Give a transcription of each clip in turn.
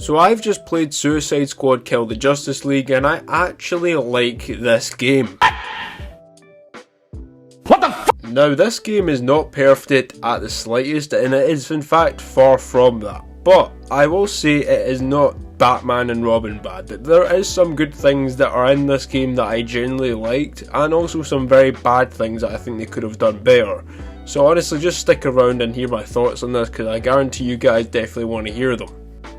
So I've just played Suicide Squad Kill the Justice League and I actually like this game. What the f? Now this game is not perfect at the slightest, and it is in fact far from that. But I will say it is not Batman and Robin bad. There is some good things that are in this game that I genuinely liked, and also some very bad things that I think they could have done better. So honestly, just stick around and hear my thoughts on this, because I guarantee you guys definitely want to hear them.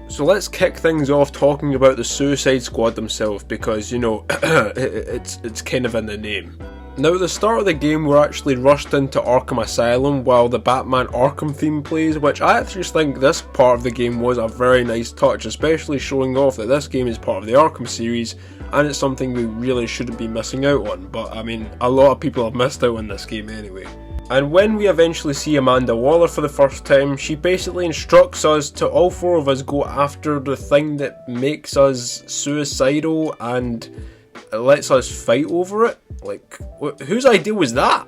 So let's kick things off talking about the Suicide Squad themselves, because you know, it's kind of in the name. Now at the start of the game we're actually rushed into Arkham Asylum while the Batman Arkham theme plays, which I actually think this part of the game was a very nice touch, especially showing off that this game is part of the Arkham series and it's something we really shouldn't be missing out on, but I mean a lot of people have missed out on this game anyway. And when we eventually see Amanda Waller for the first time, she basically instructs us to all four of us go after the thing that makes us suicidal and lets us fight over it. Like, whose idea was that?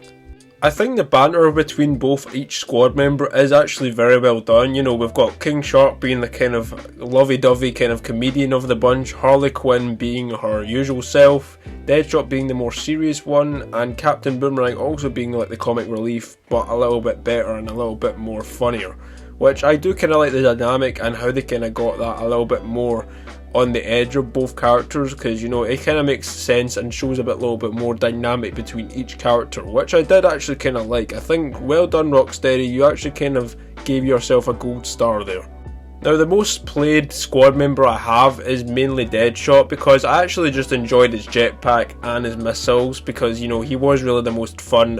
I think the banter between each squad member is actually very well done. You know, we've got King Shark being the kind of lovey-dovey kind of comedian of the bunch, Harley Quinn being her usual self, Deadshot being the more serious one, and Captain Boomerang also being like the comic relief, but a little bit better and a little bit more funnier. Which I do kind of like the dynamic and how they kind of got that a little bit more on the edge of both characters, because you know it kind of makes sense and shows a little bit more dynamic between each character, which I did actually kind of like. I think well done Rocksteady, you actually kind of gave yourself a gold star there. Now the most played squad member I have is mainly Deadshot, because I actually just enjoyed his jetpack and his missiles, because you know he was really the most fun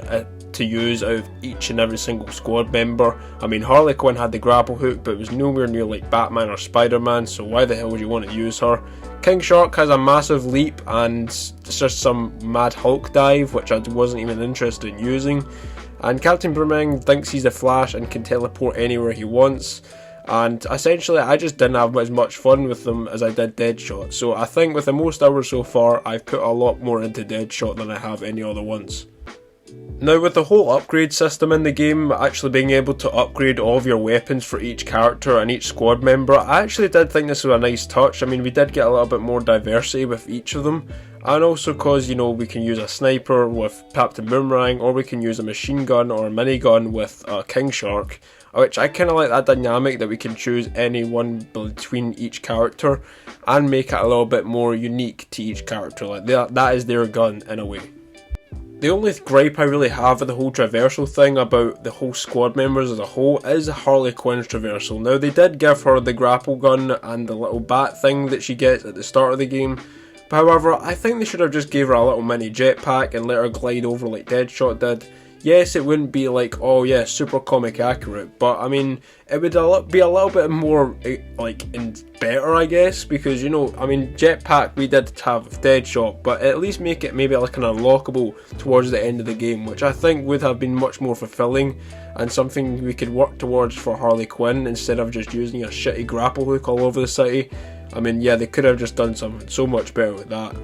to use out of each and every single squad member. I mean Harley Quinn had the grapple hook, but it was nowhere near like Batman or Spider-Man, so why the hell would you want to use her? King Shark has a massive leap and it's just some mad Hulk dive, which I wasn't even interested in using. And Captain Boomerang thinks he's the Flash and can teleport anywhere he wants. And essentially I just didn't have as much fun with them as I did Deadshot. So I think with the most hours so far, I've put a lot more into Deadshot than I have any other ones. Now with the whole upgrade system in the game, actually being able to upgrade all of your weapons for each character and each squad member, I actually did think this was a nice touch. I mean we did get a little bit more diversity with each of them, and also because you know we can use a sniper with Captain Boomerang, or we can use a machine gun or a minigun with King Shark, which I kind of like that dynamic that we can choose any one between each character and make it a little bit more unique to each character, like that is their gun in a way. The only gripe I really have with the whole traversal thing about the whole squad members as a whole is Harley Quinn's traversal. Now they did give her the grapple gun and the little bat thing that she gets at the start of the game, but however I think they should have just gave her a little mini jetpack and let her glide over like Deadshot did. Yes, it wouldn't be like, oh yeah, super comic accurate, but I mean, it would be a little bit more, like, better, I guess, because, you know, I mean, jetpack we did have with Deadshot, but at least make it maybe like an unlockable towards the end of the game, which I think would have been much more fulfilling, and something we could work towards for Harley Quinn, instead of just using a shitty grapple hook all over the city. I mean, yeah, they could have just done something so much better with that.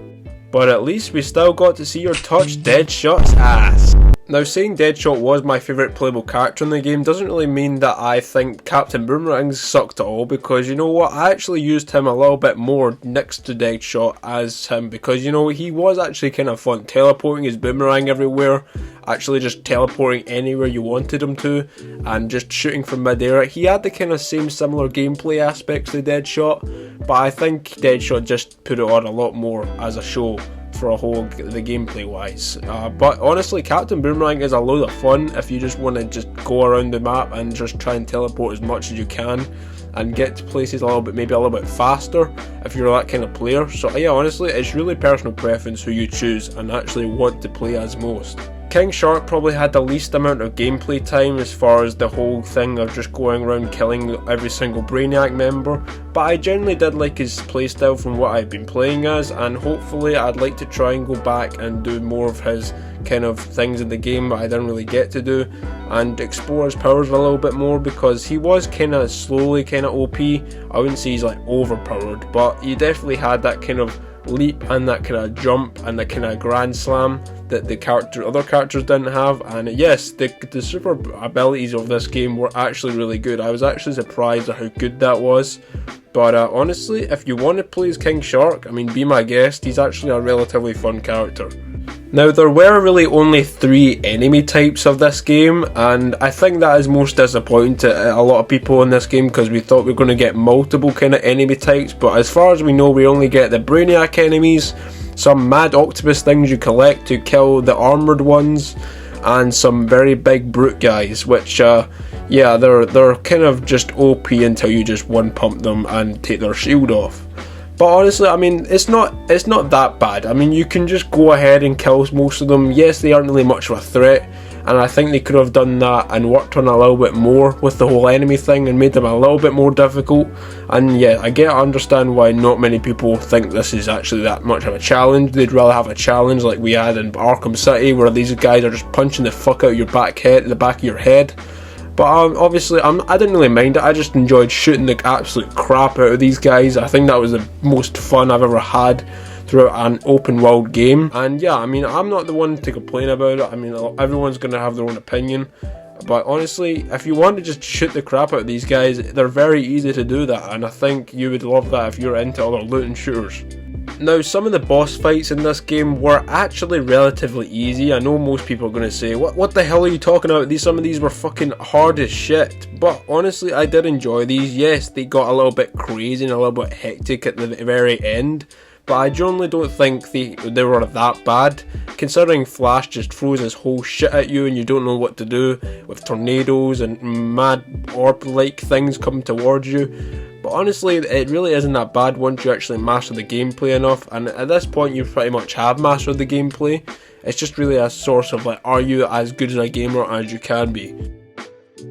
But at least we still got to see her touch Deadshot's ass. Now saying Deadshot was my favourite playable character in the game doesn't really mean that I think Captain Boomerang sucked at all, because you know what, I actually used him a little bit more next to Deadshot as him, because you know he was actually kind of fun, teleporting his boomerang everywhere, actually just teleporting anywhere you wanted him to, and just shooting from mid-air. He had the kind of same similar gameplay aspects to Deadshot, but I think Deadshot just put it on a lot more as a show for a whole, the gameplay wise. But honestly, Captain Boomerang is a load of fun if you just want to just go around the map and just try and teleport as much as you can and get to places a little bit, maybe a little bit faster if you're that kind of player. So yeah, honestly, it's really personal preference who you choose and actually want to play as most. King Shark probably had the least amount of gameplay time as far as the whole thing of just going around killing every single Brainiac member, but I generally did like his playstyle from what I've been playing as, and hopefully I'd like to try and go back and do more of his kind of things in the game that I didn't really get to do, and explore his powers a little bit more, because he was kind of slowly kind of OP. I wouldn't say he's like overpowered, but he definitely had that kind of leap and that kind of jump and that kind of grand slam that the other characters didn't have. And yes, the super abilities of this game were actually really good. I was actually surprised at how good that was. But honestly, if you want to play as King Shark, I mean, be my guest. He's actually a relatively fun character. Now, there were really only 3 enemy types of this game, and I think that is most disappointing to a lot of people in this game, because we thought we were going to get multiple kind of enemy types, but as far as we know, we only get the Brainiac enemies, some mad octopus things you collect to kill the armoured ones, and some very big brute guys, which, yeah, they're kind of just OP until you just one pump them and take their shield off. But honestly, I mean, it's not that bad. I mean, you can just go ahead and kill most of them. Yes, they aren't really much of a threat, and I think they could have done that and worked on a little bit more with the whole enemy thing and made them a little bit more difficult. And yeah, I understand why not many people think this is actually that much of a challenge. They'd rather have a challenge like we had in Arkham City, where these guys are just punching the fuck out of the back of your head. But obviously, I didn't really mind it. I just enjoyed shooting the absolute crap out of these guys. I think that was the most fun I've ever had throughout an open world game. And yeah, I mean, I'm not the one to complain about it. I mean, everyone's going to have their own opinion. But honestly, if you want to just shoot the crap out of these guys, they're very easy to do that. And I think you would love that if you're into other looting shooters. Now, some of the boss fights in this game were actually relatively easy. I know most people are going to say, what the hell are you talking about? Some of these were fucking hard as shit. But honestly, I did enjoy these. Yes, they got a little bit crazy and a little bit hectic at the very end. But I generally don't think they were that bad, considering Flash just throws his whole shit at you and you don't know what to do, with tornadoes and mad orb-like things coming towards you. But honestly, it really isn't that bad once you actually master the gameplay enough, and at this point you pretty much have mastered the gameplay. It's just really a source of like, are you as good as a gamer as you can be?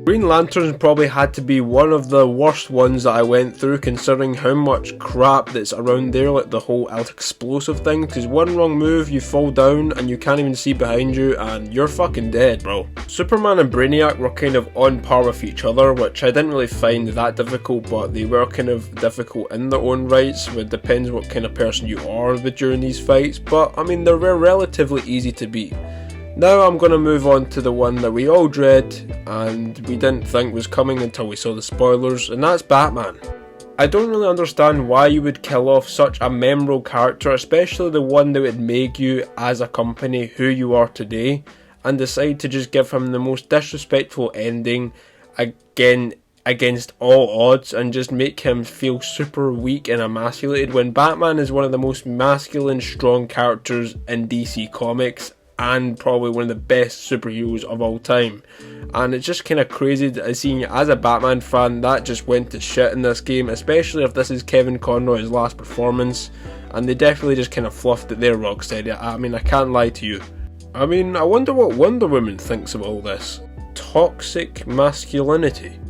Green Lanterns probably had to be one of the worst ones that I went through, considering how much crap that's around there, like the whole explosive thing, because one wrong move, you fall down and you can't even see behind you and you're fucking dead, bro. Superman and Brainiac were kind of on par with each other, which I didn't really find that difficult, but they were kind of difficult in their own rights. It depends what kind of person you are during these fights, but I mean, they were relatively easy to beat. Now I'm going to move on to the one that we all dread and we didn't think was coming until we saw the spoilers, and that's Batman. I don't really understand why you would kill off such a memorable character, especially the one that would make you as a company who you are today, and decide to just give him the most disrespectful ending again against all odds and just make him feel super weak and emasculated, when Batman is one of the most masculine, strong characters in DC Comics and probably one of the best superheroes of all time. And it's just kind of crazy to see, as a Batman fan, that just went to shit in this game, especially if this is Kevin Conroy's last performance, and they definitely just kind of fluffed it there, Rocksteady. I mean, I can't lie to you. I mean, I wonder what Wonder Woman thinks of all this. Toxic masculinity.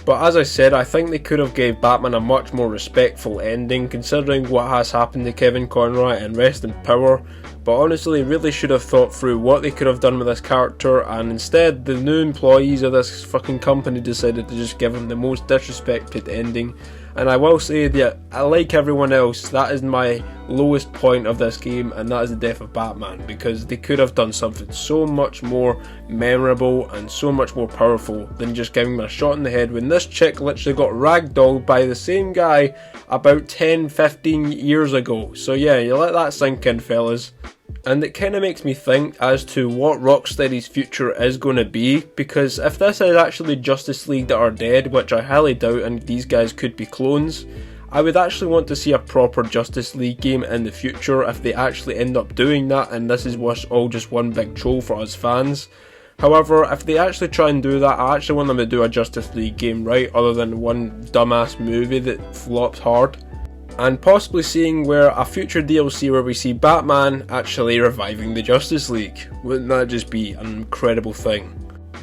But as I said, I think they could have gave Batman a much more respectful ending, considering what has happened to Kevin Conroy, and rest in power. But honestly, they really should have thought through what they could have done with this character, and instead the new employees of this fucking company decided to just give him the most disrespected ending. And I will say that, like everyone else, that is my lowest point of this game, and that is the death of Batman, because they could have done something so much more memorable and so much more powerful than just giving him a shot in the head, when this chick literally got ragdolled by the same guy about 10-15 years ago. So yeah, you let that sink in, fellas. And it kind of makes me think as to what Rocksteady's future is going to be, because if this is actually Justice League that are dead, which I highly doubt, and these guys could be clones, I would actually want to see a proper Justice League game in the future if they actually end up doing that, and this is all just one big troll for us fans. However, if they actually try and do that, I actually want them to do a Justice League game right, other than one dumbass movie that flops hard. And possibly seeing where a future DLC where we see Batman actually reviving the Justice League. Wouldn't that just be an incredible thing?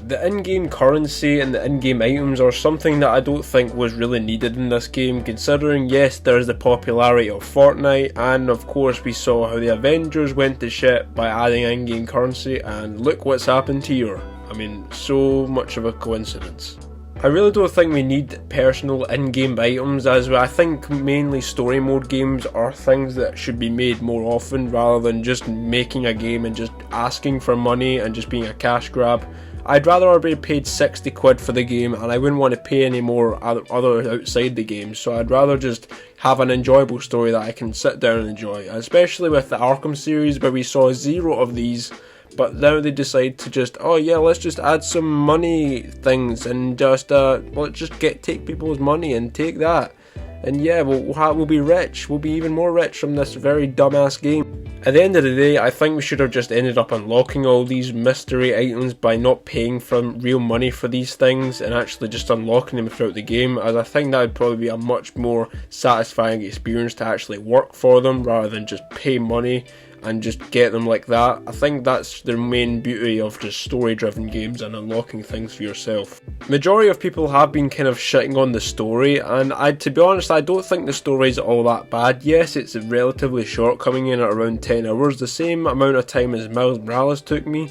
The in-game currency and the in-game items are something that I don't think was really needed in this game, considering yes, there's the popularity of Fortnite, and of course we saw how the Avengers went to shit by adding in-game currency, and look what's happened here. I mean, so much of a coincidence. I really don't think we need personal in-game items, as I think mainly story mode games are things that should be made more often rather than just making a game and just asking for money and just being a cash grab. I'd rather be paid 60 quid for the game and I wouldn't want to pay any more other outside the game, so I'd rather just have an enjoyable story that I can sit down and enjoy, especially with the Arkham series where we saw 0 of these. But now they decide to just, oh yeah, let's just add some money things and just let's just take people's money and take that, and yeah, we'll be rich. We'll be even more rich from this very dumbass game. At the end of the day, I think we should have just ended up unlocking all these mystery items by not paying for real money for these things and actually just unlocking them throughout the game, as I think that would probably be a much more satisfying experience to actually work for them rather than just pay money and just get them like that. I think that's the main beauty of just story driven games and unlocking things for yourself. Majority of people have been kind of shitting on the story, and to be honest, I don't think the story is all that bad. Yes, it's relatively short, coming in at around 10 hours, the same amount of time as Miles Morales took me.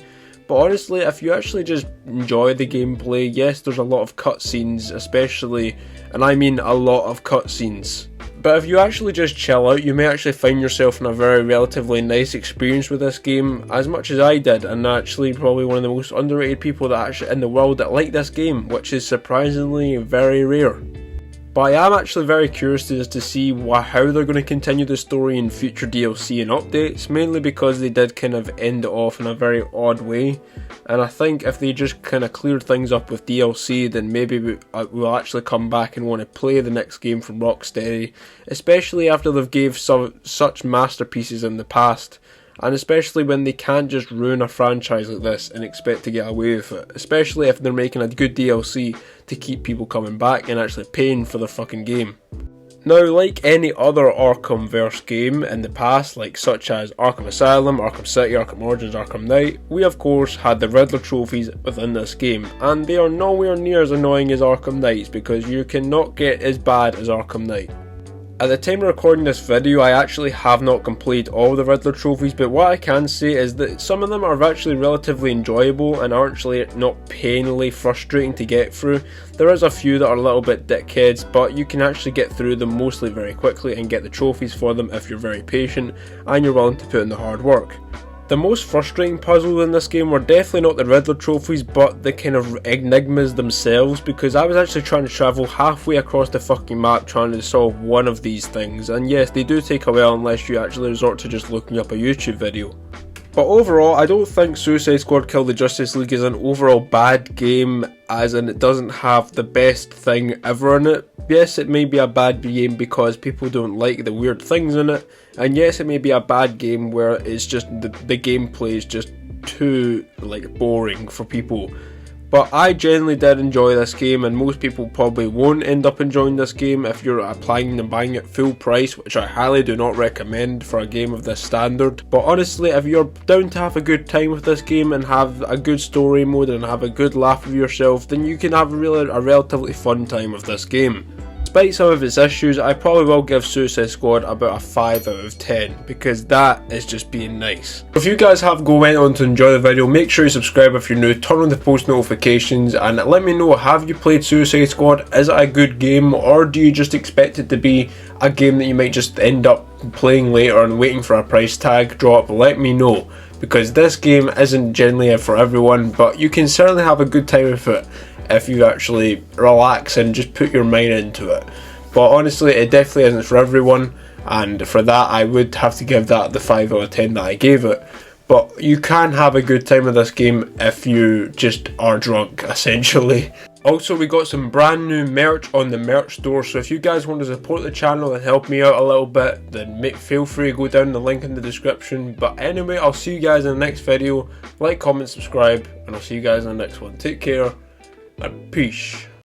But honestly, if you actually just enjoy the gameplay, yes, there's a lot of cutscenes, especially, and I mean a lot of cutscenes. But if you actually just chill out, you may actually find yourself in a very relatively nice experience with this game, as much as I did, and actually probably one of the most underrated people that actually in the world that like this game, which is surprisingly very rare. But I am actually very curious as to see how they're going to continue the story in future DLC and updates, mainly because they did kind of end it off in a very odd way, and I think if they just kind of cleared things up with DLC, then maybe we'll actually come back and want to play the next game from Rocksteady, especially after they've gave such masterpieces in the past. And especially when they can't just ruin a franchise like this and expect to get away with it. Especially if they're making a good DLC to keep people coming back and actually paying for the fucking game. Now, like any other Arkhamverse game in the past, such as Arkham Asylum, Arkham City, Arkham Origins, Arkham Knight, we of course had the Riddler trophies within this game, and they are nowhere near as annoying as Arkham Knight's because you cannot get as bad as Arkham Knight. At the time of recording this video, I actually have not completed all the Riddler trophies, but what I can say is that some of them are actually relatively enjoyable and are actually not painfully frustrating to get through. There is a few that are a little bit dickheads, but you can actually get through them mostly very quickly and get the trophies for them if you're very patient and you're willing to put in the hard work. The most frustrating puzzles in this game were definitely not the Riddler trophies, but the kind of enigmas themselves, because I was actually trying to travel halfway across the fucking map trying to solve one of these things, and yes, they do take a while unless you actually resort to just looking up a YouTube video. But overall, I don't think Suicide Squad Kill the Justice League is an overall bad game, as in it doesn't have the best thing ever in it. Yes, it may be a bad game because people don't like the weird things in it, and yes, it may be a bad game where it's just the gameplay is just too boring for people. But I genuinely did enjoy this game, and most people probably won't end up enjoying this game if you're applying and buying it full price, which I highly do not recommend for a game of this standard. But honestly, if you're down to have a good time with this game and have a good story mode and have a good laugh with yourself, then you can have a relatively fun time with this game. Despite some of its issues, I probably will give Suicide Squad about a 5 out of 10, because that is just being nice. If you guys went on to enjoy the video, make sure you subscribe if you're new, turn on the post notifications, and let me know, have you played Suicide Squad? Is it a good game, or do you just expect it to be a game that you might just end up playing later and waiting for a price tag drop? Let me know, because this game isn't generally for everyone, but you can certainly have a good time with it if you actually relax and just put your mind into it. But honestly, it definitely isn't for everyone, and for that I would have to give that the 5 out of 10 that I gave it. But you can have a good time with this game if you just are drunk, essentially. Also, we got some brand new merch on the merch store, so if you guys want to support the channel and help me out a little bit, then feel free to go down the link in the description. But anyway, I'll see you guys in the next video. Like, comment, subscribe, and I'll see you guys in the next one. Take care, and peace.